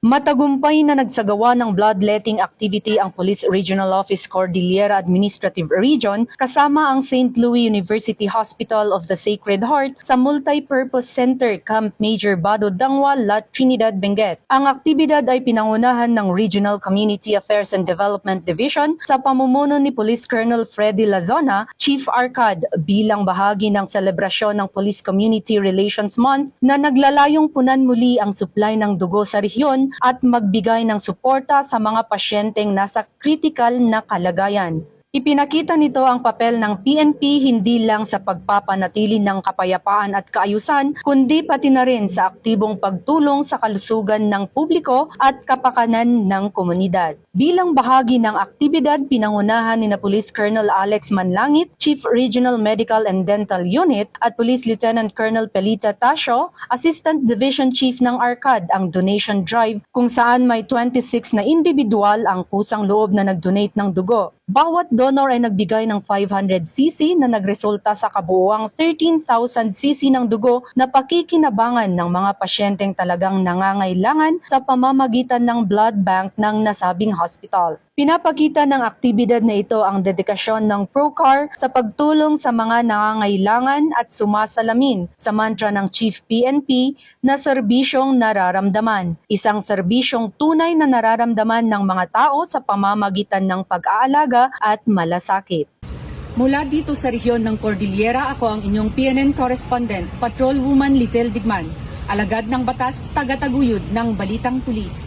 Matagumpay na nagsagawa ng bloodletting activity ang Police Regional Office Cordillera Administrative Region kasama ang St. Louis University Hospital of the Sacred Heart sa Multi-Purpose Center Camp Major Bado Dangwa, La Trinidad, Benguet. Ang aktibidad ay pinangunahan ng Regional Community Affairs and Development Division sa pamumuno ni Police Colonel Freddy Lazona, Chief Arcad, bilang bahagi ng selebrasyon ng Police Community Relations Month na naglalayong punan muli ang supply ng dugo sa rehiyon at magbigay ng suporta sa mga pasyenteng nasa kritikal na kalagayan. Ipinakita nito ang papel ng PNP hindi lang sa pagpapanatili ng kapayapaan at kaayusan, kundi pati na rin sa aktibong pagtulong sa kalusugan ng publiko at kapakanan ng komunidad. Bilang bahagi ng aktibidad, pinangunahan ni Police Colonel Alex Manlangit, Chief Regional Medical and Dental Unit, at Police Lieutenant Colonel Pelita Tasio, Assistant Division Chief ng ARCAD, ang donation drive kung saan may 26 na individual ang kusang loob na nag-donate ng dugo. Bawat donor ay nagbigay ng 500cc na nagresulta sa kabuuang 13,000cc ng dugo na pakikinabangan ng mga pasyenteng talagang nangangailangan sa pamamagitan ng blood bank ng nasabing hospital. Pinapakita ng aktibidad na ito ang dedikasyon ng ProCar sa pagtulong sa mga nangangailangan at sumasalamin sa mantra ng Chief PNP na serbisyong nararamdaman. Isang serbisyong tunay na nararamdaman ng mga tao sa pamamagitan ng pag-aalaga at malasakit. Mula dito sa rehiyon ng Cordillera, ako ang inyong PNN correspondent, Patrolwoman Lizelle Digman, alagad ng batas, tagataguyod ng Balitang Pulis.